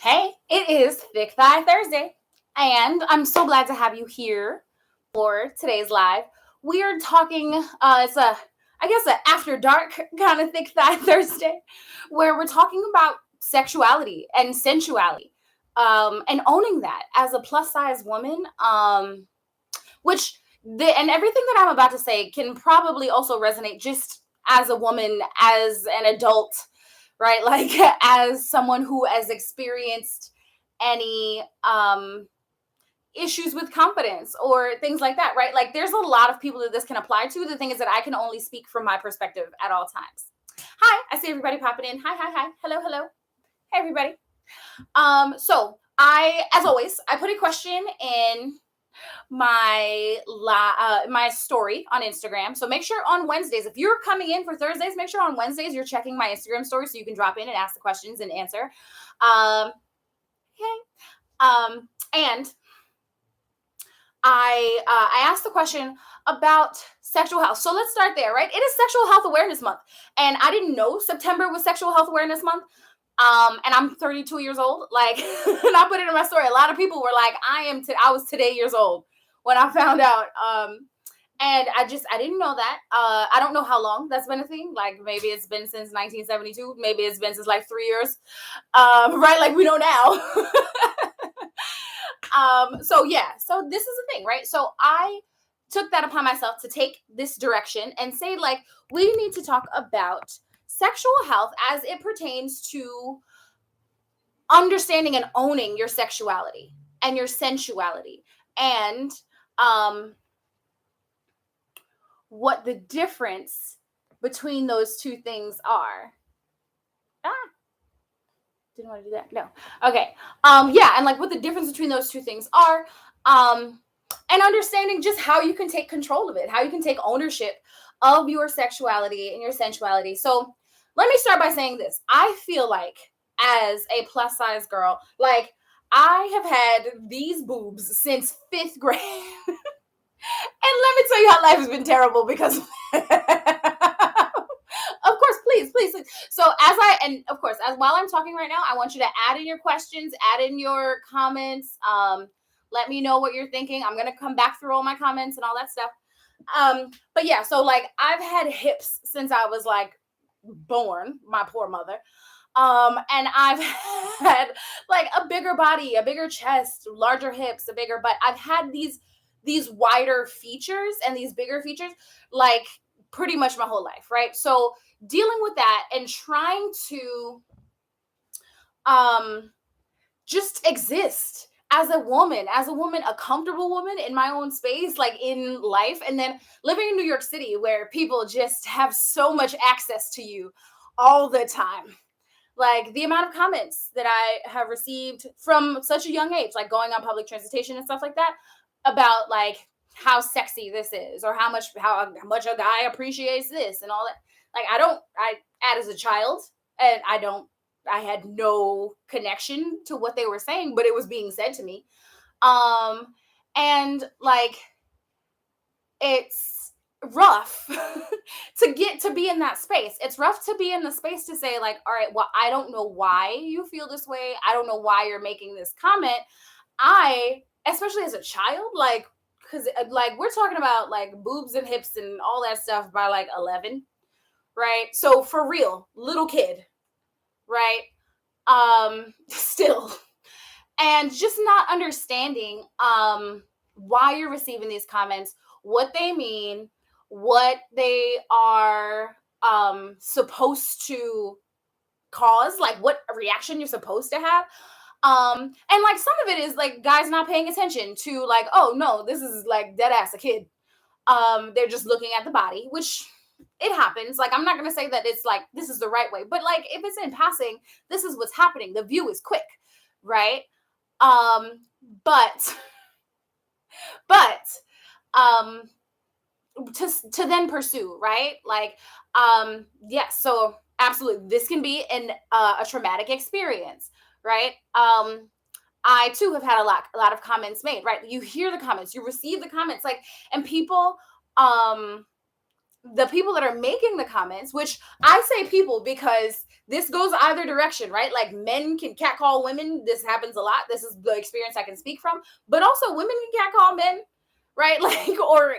Hey, it is Thick Thigh Thursday, and I'm so glad to have you here for today's live. We are talking, I guess, a after dark kind of Thick Thigh Thursday, where we're talking about sexuality and sensuality, and owning that as a plus size woman, and everything that I'm about to say can probably also resonate just as a woman, as an adult, right? Like as someone who has experienced any issues with confidence or things like that, right? Like there's a lot of people that this can apply to. The thing is that I can only speak from my perspective at all times. Hi, I see everybody popping in. Hi. Hello. Hey everybody. As always, I put a question in my story on Instagram. So make sure on Wednesdays, if you're coming in for Thursdays, make sure on Wednesdays you're checking my Instagram story so you can drop in and ask the questions and answer. And I asked the question about sexual health. So let's start there, right? It is Sexual Health Awareness Month, and I didn't know September was Sexual Health Awareness Month. And I'm 32 years old. Like, and I put it in my story. A lot of people were like, I was today years old when I found out. And I didn't know that. I don't know how long that's been a thing. Like maybe it's been since 1972. Maybe it's been since like 3 years. Right? Like we know now. So this is the thing, right? So I took that upon myself to take this direction and say, like, we need to talk about sexual health as it pertains to understanding and owning your sexuality and your sensuality, and what the difference between those two things are. Didn't want to do that. No. Okay. And like what the difference between those two things are. And understanding just how you can take control of it, how you can take ownership of your sexuality and your sensuality. So let me start by saying this. I feel like as a plus size girl, like I have had these boobs since 5th grade. And let me tell you how life has been terrible because of course, please. So while I'm talking right now, I want you to add in your questions, add in your comments. Let me know what you're thinking. I'm gonna come back through all my comments and all that stuff. But yeah, so like I've had hips since I was like born, my poor mother. And I've had like a bigger body, a bigger chest, larger hips, a bigger butt. I've had these wider features and these bigger features like pretty much my whole life, right? So dealing with that and trying to just exist as a woman, a comfortable woman in my own space, like in life, and then living in New York City where people just have so much access to you all the time. Like the amount of comments that I have received from such a young age, like going on public transportation and stuff like that, about like how sexy this is or how much a guy appreciates this and all that. Like as a child, and I had no connection to what they were saying, but it was being said to me. And like it's rough to get to be in that space. It's rough to be in the space to say like, all right, well, I don't know why you feel this way. I don't know why you're making this comment. Especially as a child, like, because like we're talking about like boobs and hips and all that stuff by like 11, right? So for real, little kid, right? Still, and just not understanding why you're receiving these comments, what they mean, what they are supposed to cause, like what reaction you're supposed to have. And like some of it is like guys not paying attention to like, oh no, this is like dead ass a kid. They're just looking at the body, which it happens. Like I'm not gonna say that it's like this is the right way, but like if it's in passing, this is what's happening. The view is quick, right? But um to then pursue, right? Like yes, so absolutely this can be a traumatic experience, right? I too have had a lot of comments made, right? You hear the comments, you receive the comments, like, and people the people that are making the comments, which I say people because this goes either direction, right? Like men can catcall women. This happens a lot. This is the experience I can speak from. But also women can catcall men, right? Like, or,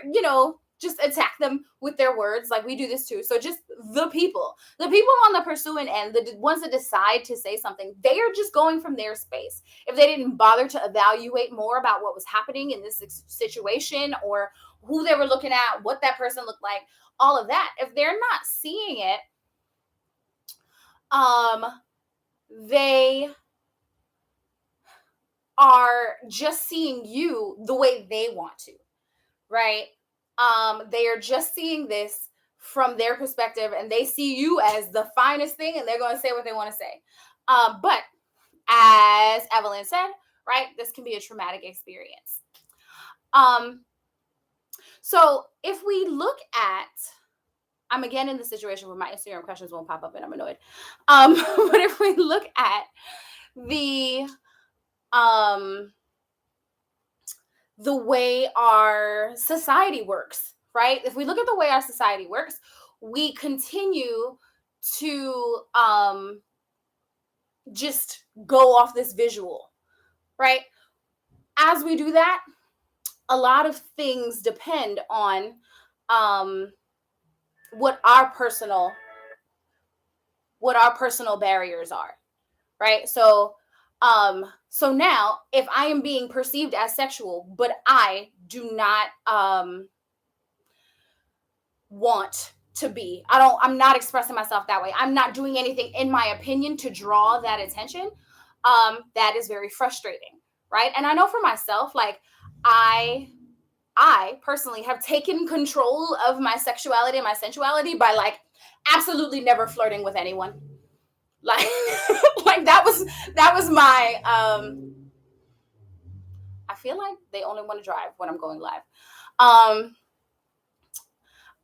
just attack them with their words. Like we do this too. So just the people on the pursuing end, the ones that decide to say something, they are just going from their space. If they didn't bother to evaluate more about what was happening in this situation or who they were looking at, what that person looked like, all of that, if they're not seeing it, they are just seeing you the way they want to, right? They are just seeing this from their perspective, and they see you as the finest thing, and they're going to say what they want to say. But as Evelyn said, right, this can be a traumatic experience. So if we look at, I'm again in the situation where my Instagram questions won't pop up and I'm annoyed. But if we look at the way our society works, right? If we look at the way our society works, we continue to just go off this visual, right? As we do that, a lot of things depend on what our personal barriers are, right? So now if I am being perceived as sexual, but I do not want to be, I'm not expressing myself that way, I'm not doing anything in my opinion to draw that attention, that is very frustrating, right? And I know for myself, like I personally have taken control of my sexuality and my sensuality by like absolutely never flirting with anyone. Like, like that was my, I feel like they only want to drive when I'm going live.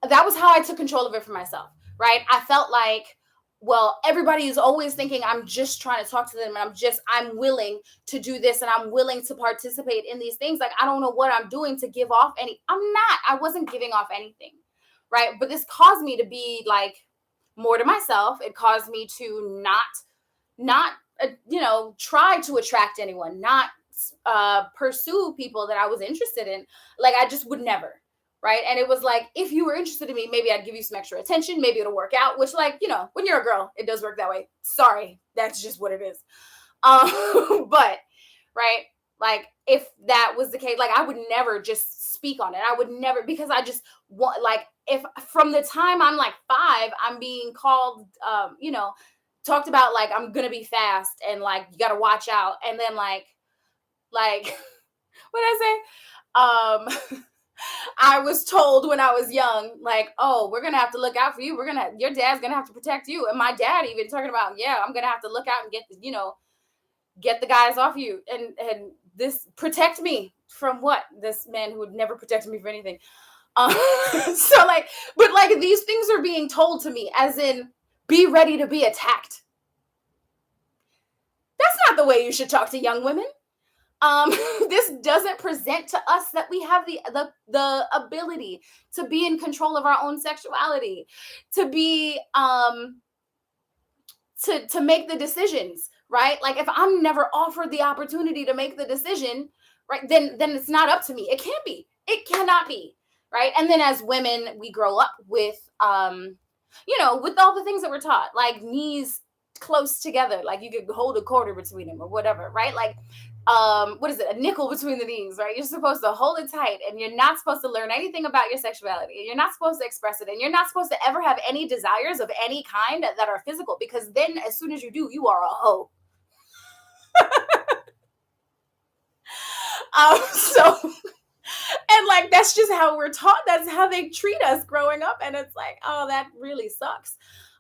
That was how I took control of it for myself, right? I felt like, well, everybody is always thinking I'm just trying to talk to them and I'm willing to do this and I'm willing to participate in these things. Like, I don't know what I'm doing to give off I wasn't giving off anything, right? But this caused me to be like more to myself. It caused me to not try to attract anyone, not pursue people that I was interested in. Like, I just would never. Right. And it was like, if you were interested in me, maybe I'd give you some extra attention. Maybe it'll work out, which, like, when you're a girl, it does work that way. Sorry. That's just what it is. But right. Like, if that was the case, like, I would never just speak on it. I would never, because I just want, like, if from the time I'm like 5, I'm being called, talked about, like, I'm going to be fast and like, you got to watch out. And then like, what did I say? I was told when I was young, like, oh, we're going to have to look out for you. Your dad's going to have to protect you. And my dad even talking about, yeah, I'm going to have to look out and get the guys off you. And this, protect me from what? This man who would never protect me for anything. So like, but like these things are being told to me as in, be ready to be attacked. That's not the way you should talk to young women. This doesn't present to us that we have the ability to be in control of our own sexuality, to be to make the decisions, right? Like, if I'm never offered the opportunity to make the decision, right, then it's not up to me. It can't be. It cannot be, right? And then as women, we grow up with with all the things that we're taught, like knees close together, like you could hold a quarter between them or whatever, right? Like, what is it? A nickel between the knees, right? You're supposed to hold it tight, and you're not supposed to learn anything about your sexuality. You're not supposed to express it, and you're not supposed to ever have any desires of any kind that are physical, because then as soon as you do, you are a hoe. So, and like, that's just how we're taught. That's how they treat us growing up. And it's like, oh, that really sucks.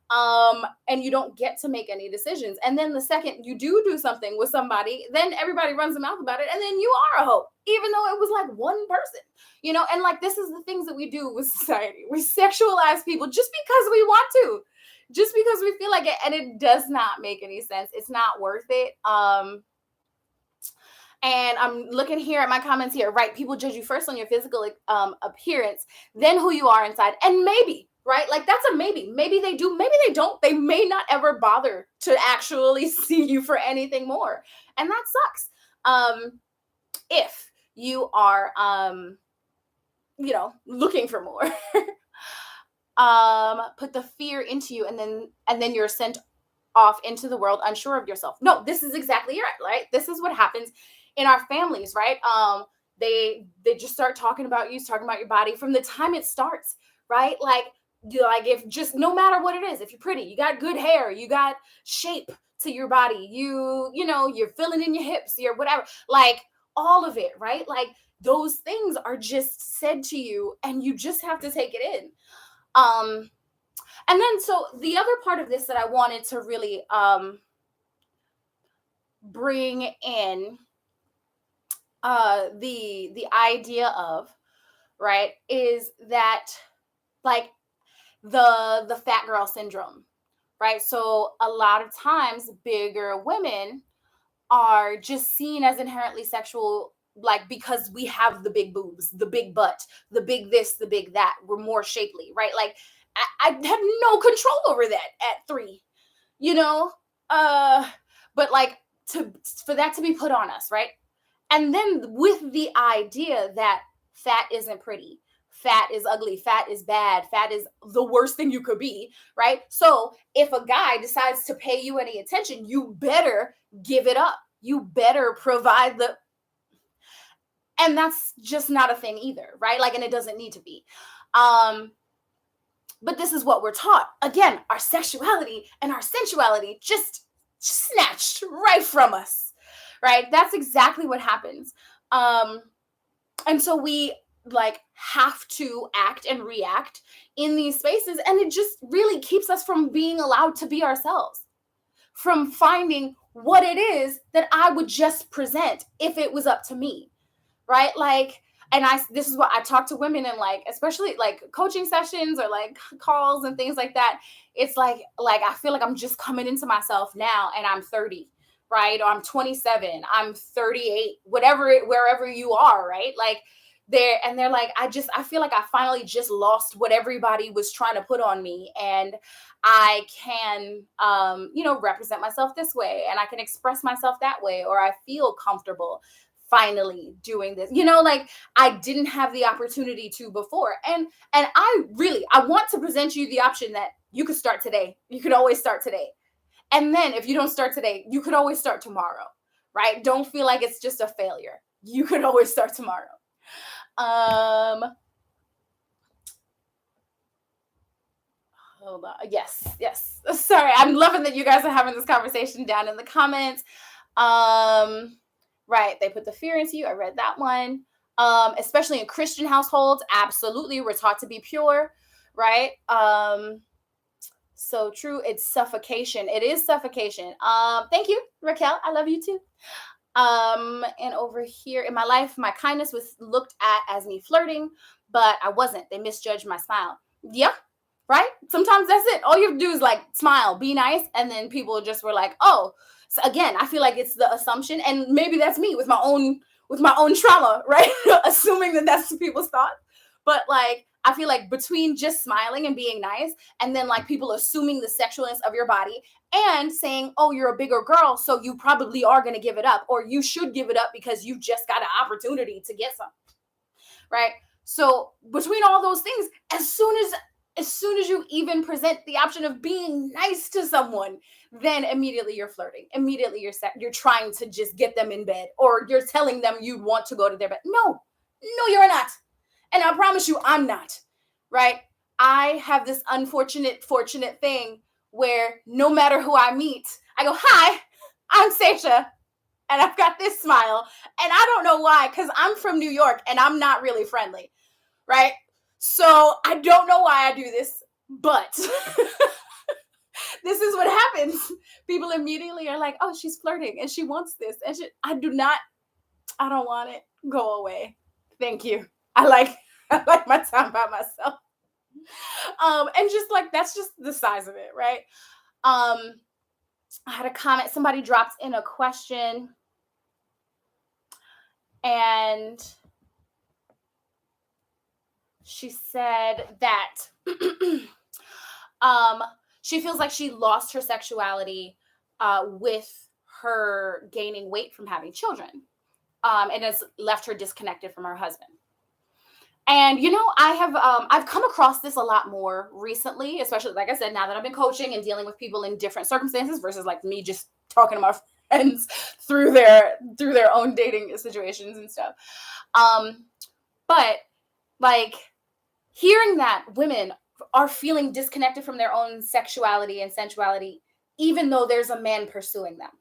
And you don't get to make any decisions. And then the second you do something with somebody, then everybody runs their mouth about it. And then you are a hoe, even though it was like one person, and like, this is the things that we do with society. We sexualize people just because we want to, just because we feel like it. And it does not make any sense. It's not worth it. And I'm looking here at my comments here, right? People judge you first on your physical appearance, then who you are inside. And maybe, right? Like that's a maybe. Maybe they do, maybe they don't. They may not ever bother to actually see you for anything more. And that sucks. If you are looking for more. Put the fear into you, and then you're sent off into the world unsure of yourself. No, this is exactly right. This is what happens in our families, right? They just start talking about you, talking about your body from the time it starts, right? Like if just no matter what it is, if you're pretty, you got good hair, you got shape to your body, you're filling in your hips, you're whatever, like all of it, right? Like those things are just said to you and you just have to take it in. And then so the other part of this that I wanted to really bring in the idea of, right, is that like the fat girl syndrome, right? So a lot of times bigger women are just seen as inherently sexual, like because we have the big boobs, the big butt, the big this, the big that. We're more shapely, right? Like I have no control over that at 3, you know? But like for that to be put on us, right? And then with the idea that fat isn't pretty, fat is ugly, fat is bad, fat is the worst thing you could be, right? So if a guy decides to pay you any attention, you better give it up. You better provide and that's just not a thing either, right? Like, and it doesn't need to be. But this is what we're taught. Again, our sexuality and our sensuality just snatched right from us, right? That's exactly what happens. And so we like have to act and react in these spaces, and it just really keeps us from being allowed to be ourselves, from finding what it is that I would just present if it was up to me, right? Like, and this is what I talk to women in, like, especially like coaching sessions or like calls and things like that. It's like I feel like I'm just coming into myself now, and I'm 30, right? Or I'm 27, I'm 38, wherever you are, right? Like they're like, I feel like I finally just lost what everybody was trying to put on me, and I can represent myself this way, and I can express myself that way, or I feel comfortable finally doing this, like I didn't have the opportunity to before. And I want to present you the option that you could start today. You could always start today. And then if you don't start today, you could always start tomorrow, right? Don't feel like it's just a failure. You could always start tomorrow. Hold on. Yes. Sorry, I'm loving that you guys are having this conversation down in the comments. Right, they put the fear into you. I read that one. Especially in Christian households, absolutely, we're taught to be pure, right? So true. It's suffocation. It is suffocation. Thank you, Raquel. I love you too. And over here in my life, my kindness was looked at as me flirting, but I wasn't. They misjudged my smile. Yeah, right? Sometimes that's it. All you have to do is like smile, be nice, and then people just were like, "Oh." So again, I feel like it's the assumption, and maybe that's me with my own trauma, right? Assuming that that's people's thoughts. But like, I feel like between just smiling and being nice, and then like people assuming the sexualness of your body and saying, "Oh, you're a bigger girl, so you probably are going to give it up, or you should give it up because you just got an opportunity to get some," right? So between all those things, as soon as you even present the option of being nice to someone, then immediately you're flirting. Immediately you're trying to just get them in bed, or you're telling them you want to go to their bed. No, you're not. And I promise you, I'm not. Right? I have this fortunate thing where no matter who I meet, I go, "Hi, I'm Seisha, and I've got this smile." And I don't know why, because I'm from New York and I'm not really friendly, right? So I don't know why I do this, but this is what happens. People immediately are like, "Oh, she's flirting and she wants this." And I don't want it. Go away. Thank you. I like my time by myself. And just like, that's just the size of it, right? I had a comment. Somebody dropped in a question. And she said that she feels like she lost her sexuality with her gaining weight from having children, and has left her disconnected from her husband. And I've come across this a lot more recently, especially like I said, now that I've been coaching and dealing with people in different circumstances versus like me just talking to my friends through their own dating situations and stuff. But like hearing that women are feeling disconnected from their own sexuality and sensuality, even though there's a man pursuing them,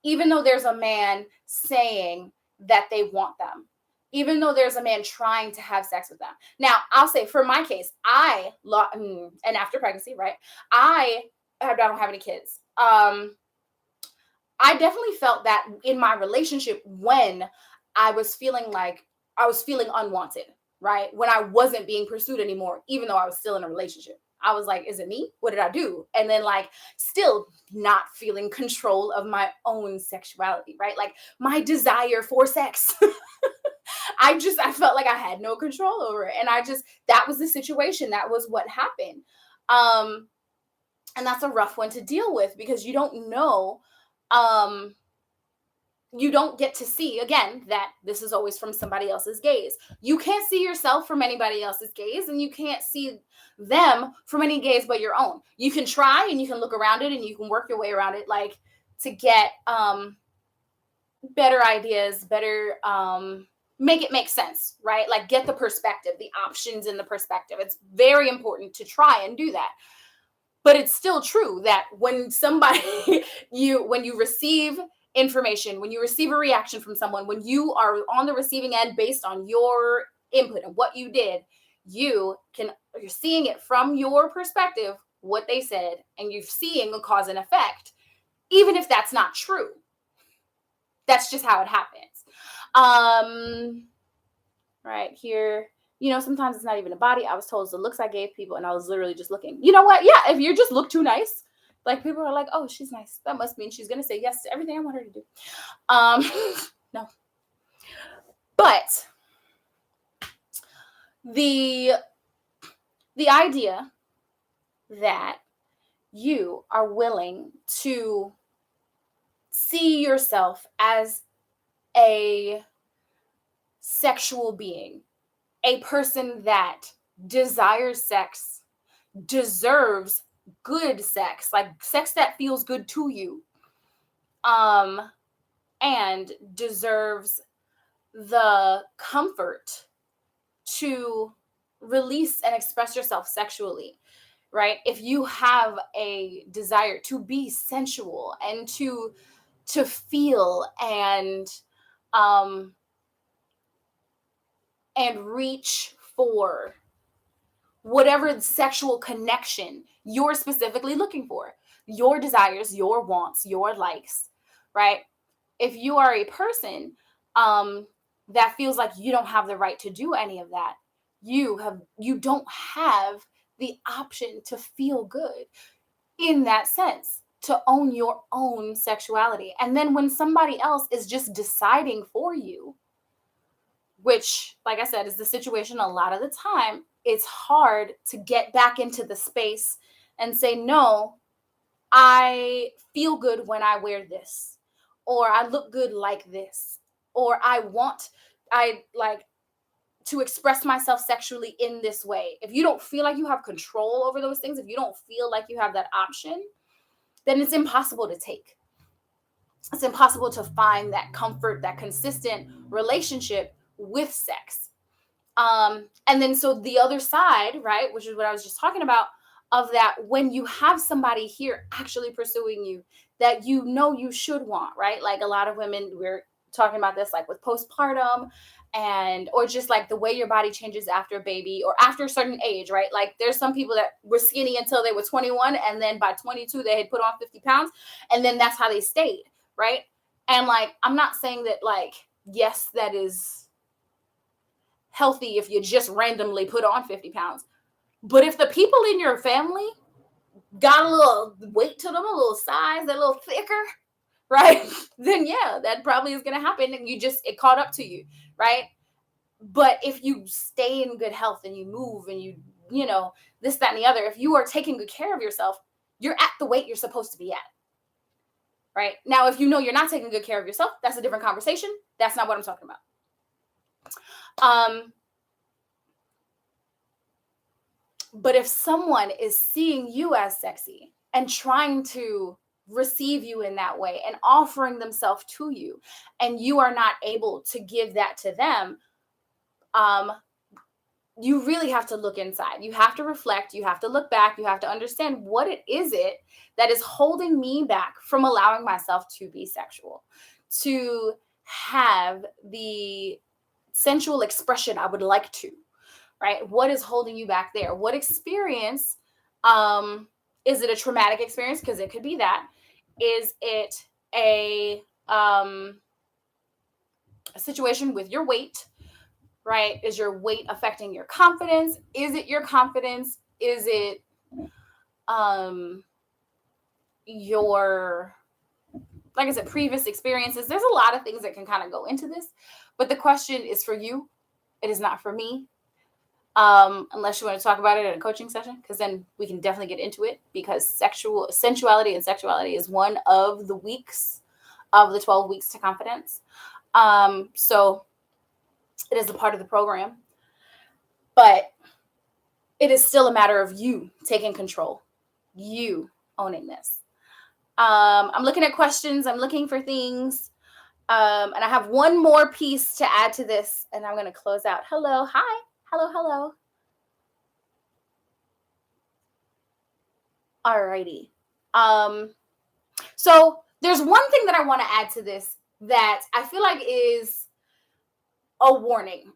even though there's a man saying that they want them, even though there's a man trying to have sex with them. Now, I'll say for my case, and after pregnancy, right? I don't have any kids. I definitely felt that in my relationship when I was feeling unwanted, right? When I wasn't being pursued anymore, even though I was still in a relationship. I was like, is it me? What did I do? And then like still not feeling control of my own sexuality, right? Like my desire for sex. I felt like I had no control over it. And that was the situation. That was what happened. And that's a rough one to deal with because you don't know, you don't get to see, again, that this is always from somebody else's gaze. You can't see yourself from anybody else's gaze, and you can't see them from any gaze but your own. You can try and you can look around it and you can work your way around it, like to get better ideas, make it make sense, right? Like get the perspective, the options in the perspective. It's very important to try and do that. But it's still true that when you receive information, when you receive a reaction from someone, when you are on the receiving end based on your input and what you did, you're seeing it from your perspective, what they said, and you're seeing a cause and effect, even if that's not true. That's just how it happens. Right here. Sometimes it's not even a body. I was told it's the looks I gave people, and I was literally just looking. You know what? Yeah, if you just look too nice, like people are like, oh, she's nice. That must mean she's gonna say yes to everything I want her to do. No. But the idea that you are willing to see yourself as a sexual being, a person that desires sex, deserves good sex, like sex that feels good to you, and deserves the comfort to release and express yourself sexually, right? If you have a desire to be sensual and to feel and reach for whatever sexual connection you're specifically looking for, your desires, your wants, your likes, right? If you are a person that feels like you don't have the right to do any of that, you don't have the option to feel good in that sense, to own your own sexuality. And then when somebody else is just deciding for you, which, like I said, is the situation a lot of the time, it's hard to get back into the space and say, no, I feel good when I wear this, or I look good like this, or I like to express myself sexually in this way. If you don't feel like you have control over those things, if you don't feel like you have that option, then it's impossible to take. It's impossible to find that comfort, that consistent relationship with sex. And then so the other side, right, which is what I was just talking about, of that, when you have somebody here actually pursuing you that you should want, right? Like a lot of women, we're talking about this like with postpartum or just like the way your body changes after a baby or after a certain age, right? Like there's some people that were skinny until they were 21, and then by 22 they had put on 50 pounds, and then that's how they stayed, right? And like, I'm not saying that like, yes, that is healthy if you just randomly put on 50 pounds. But if the people in your family got a little weight to them, a little size, a little thicker, right? Then yeah, that probably is going to happen. And it caught up to you, right? But if you stay in good health and you move and you know, this, that, and the other, if you are taking good care of yourself, you're at the weight you're supposed to be at. Right? Now, if you know you're not taking good care of yourself, that's a different conversation. That's not what I'm talking about. But if someone is seeing you as sexy and trying to receive you in that way and offering themselves to you, and you are not able to give that to them, you really have to look inside. You have to reflect. You have to look back. You have to understand what it that is holding me back from allowing myself to be sexual, to have the sensual expression I would like to, right? What is holding you back there? What experience? Is it a traumatic experience? Because it could be that. Is it a situation with your weight? Right? Is your weight affecting your confidence? Is it your confidence? Is it your, like I said, previous experiences? There's a lot of things that can kind of go into this, but the question is for you. It is not for me. Unless you want to talk about it in a coaching session, because then we can definitely get into it, because sensuality and sexuality is one of the weeks of the 12 weeks to confidence. So it is a part of the program, but it is still a matter of you taking control, you owning this. I'm looking at questions. I'm looking for things. And I have one more piece to add to this, and I'm going to close out. Hello. Hi. Hello. Alrighty. So there's one thing that I want to add to this that I feel like is a warning.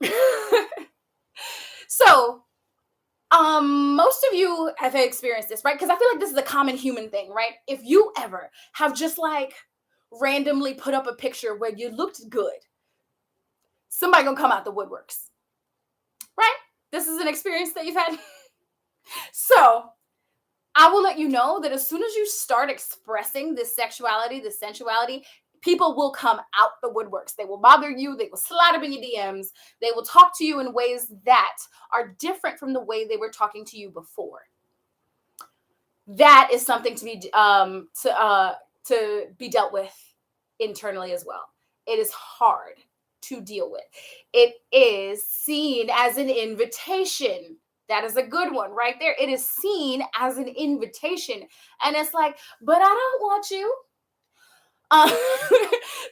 So, most of you have experienced this, right? Because I feel like this is a common human thing, right? If you ever have just like randomly put up a picture where you looked good, somebody gonna come out the woodworks, right? This is an experience that you've had. So I will let you know that as soon as you start expressing this sexuality, this sensuality, people will come out the woodworks. They will bother you. They will slide up in your DMs. They will talk to you in ways that are different from the way they were talking to you before. That is something to be dealt with internally as well. It is hard to deal with. It is seen as an invitation. That is a good one right there. It is seen as an invitation. And it's like, but I don't want you.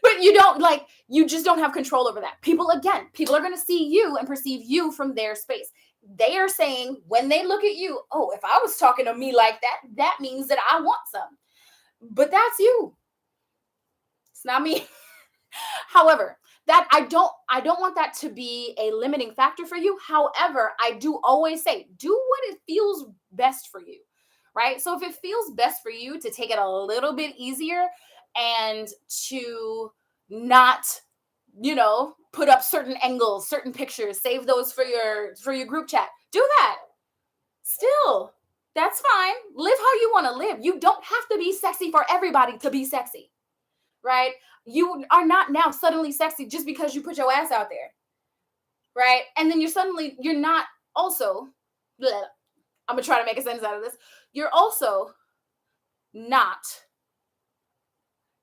But you just don't have control over that. People are going to see you and perceive you from their space. They are saying when they look at you, oh, if I was talking to me like that, that means that I want some. But that's you. It's not me. However, that I don't want that to be a limiting factor for you. However, I do always say, do what it feels best for you, right? So if it feels best for you to take it a little bit easier and to not, put up certain angles, certain pictures, save those for your group chat, do that. Still, that's fine. Live how you want to live. You don't have to be sexy for everybody to be sexy, right? You are not now suddenly sexy just because you put your ass out there, right? And then you're not also, I'm going to try to make a sentence out of this. You're also not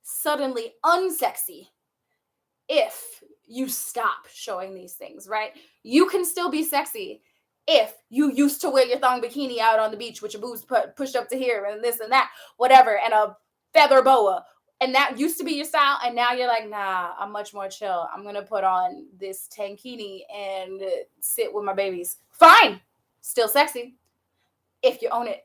suddenly unsexy if you stop showing these things, right? You can still be sexy if you used to wear your thong bikini out on the beach with your boobs pushed up to here and this and that, whatever, and a feather boa. And that used to be your style. And now you're like, nah, I'm much more chill. I'm going to put on this tankini and sit with my babies. Fine. Still sexy if you own it.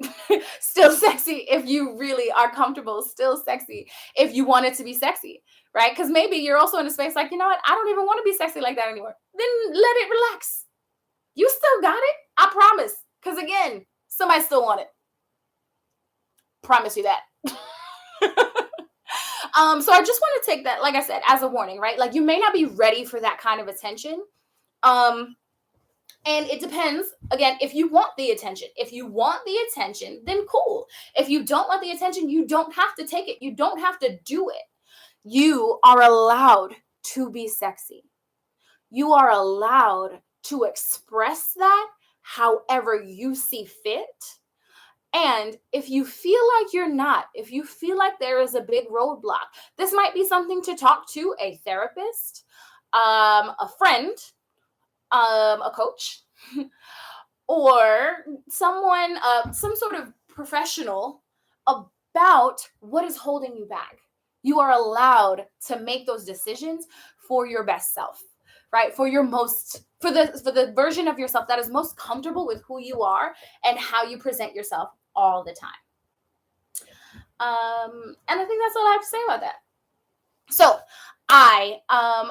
Still sexy if you really are comfortable. Still sexy if you want it to be sexy, right? Because maybe you're also in a space like, you know what? I don't even want to be sexy like that anymore. Then let it relax. You still got it. I promise. Because again, somebody still want it. Promise you that. So I just want to take that, like I said, as a warning, right? Like you may not be ready for that kind of attention. And it depends, again, if you want the attention. If you want the attention, then cool. If you don't want the attention, you don't have to take it. You don't have to do it. You are allowed to be sexy. You are allowed to express that however you see fit. And if you feel like you're not, if you feel like there is a big roadblock, this might be something to talk to a therapist, a friend, a coach, or someone, some sort of professional about what is holding you back. You are allowed to make those decisions for your best self, right? For your most, for the version of yourself that is most comfortable with who you are and how you present yourself all the time. And I think that's all I have to say about that. So I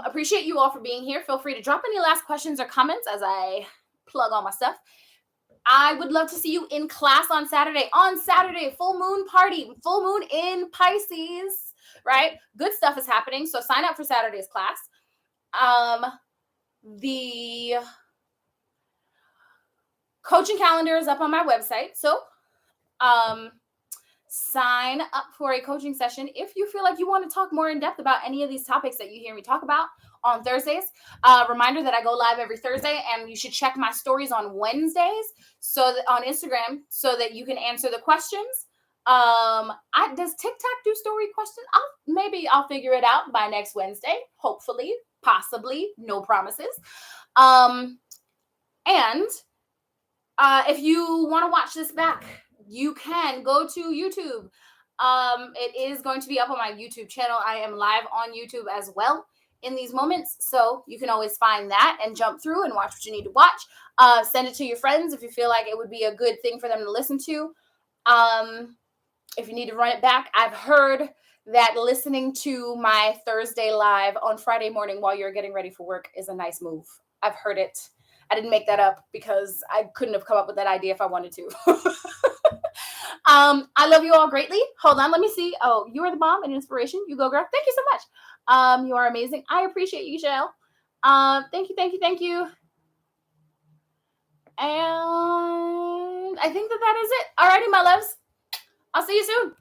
appreciate you all for being here. Feel free to drop any last questions or comments as I plug all my stuff. I would love to see you in class on Saturday. On Saturday, full moon party, full moon in Pisces, right? Good stuff is happening. So sign up for Saturday's class. The coaching calendar is up on my website. So sign up for a coaching session if you feel like you want to talk more in depth about any of these topics that you hear me talk about on Thursdays. Reminder that I go live every Thursday, and you should check my stories on Wednesdays, so that on Instagram, so that you can answer the questions. Does TikTok do story questions? I'll figure it out by next Wednesday, hopefully, possibly, no promises. And if you want to watch this back, you can go to YouTube. It is going to be up on my YouTube channel. I am live on YouTube as well in these moments, so you can always find that and jump through and watch what you need to watch. Send it to your friends if you feel like it would be a good thing for them to listen to. If you need to run it back, I've heard that listening to my Thursday live on Friday morning while you're getting ready for work is a nice move. I've heard it. I didn't make that up because I couldn't have come up with that idea if I wanted to. I love you all greatly. Hold on, let me see. Oh, you are the bomb and inspiration. You go, girl. Thank you so much. You are amazing. I appreciate you, Shell. Thank you. And I think that is it. Alrighty, my loves. I'll see you soon.